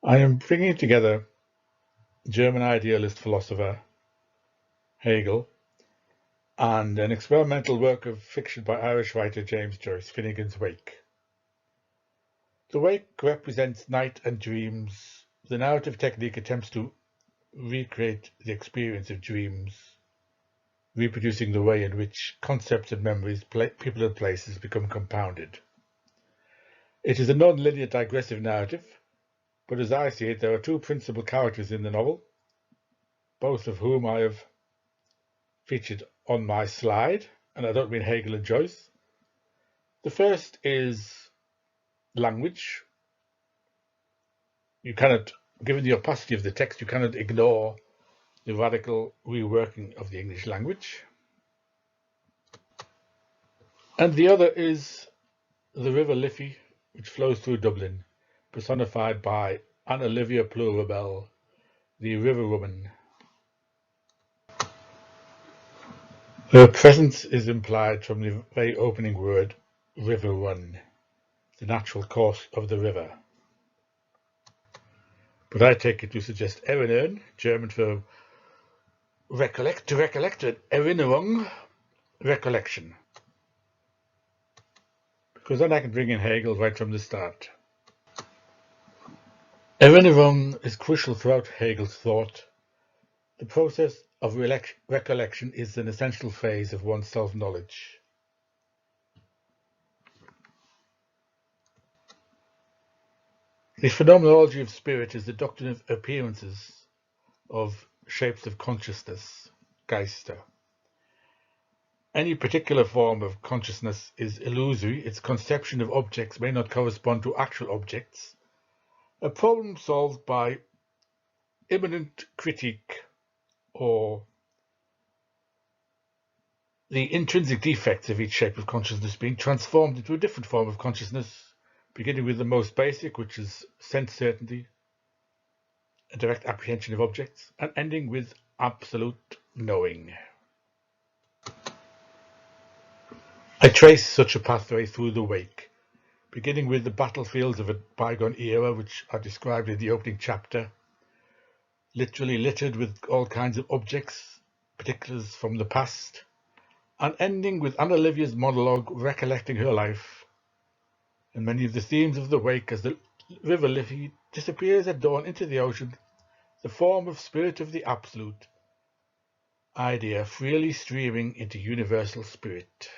I am bringing together German idealist philosopher Hegel and an experimental work of fiction by Irish writer James Joyce, Finnegans Wake. The wake represents night and dreams. The narrative technique attempts to recreate the experience of dreams, reproducing the way in which concepts and memories, people and places become compounded. It is a non-linear digressive narrative, but as I see it, there are two principal characters in the novel, both of whom I have featured on my slide, and I don't mean Hegel and Joyce. The first is language. You cannot, given the opacity of the text, you cannot ignore the radical reworking of the English language. And the other is the River Liffey, which flows through Dublin, personified by Anna Livia Plurabelle, the river woman. Her presence is implied from the very opening word, river run, the natural course of the river. But I take it to suggest erinnern, German for recollect, to recollect, and Erinnerung, recollection. Because then I can bring in Hegel right from the start. Erinnerung is crucial throughout Hegel's thought. The process of recollection is an essential phase of one's self-knowledge. The phenomenology of spirit is the doctrine of appearances, of shapes of consciousness, Geister. Any particular form of consciousness is illusory. Its conception of objects may not correspond to actual objects. A problem solved by immanent critique or the intrinsic defects of each shape of consciousness being transformed into a different form of consciousness, beginning with the most basic, which is sense certainty, a direct apprehension of objects, and ending with absolute knowing. I trace such a pathway through the wake, beginning with the battlefields of a bygone era, which are described in the opening chapter, literally littered with all kinds of objects, particulars from the past, and ending with Anna Livia's monologue recollecting her life, and many of the themes of the wake as the river Liffey disappears at dawn into the ocean, the form of spirit of the absolute idea freely streaming into universal spirit.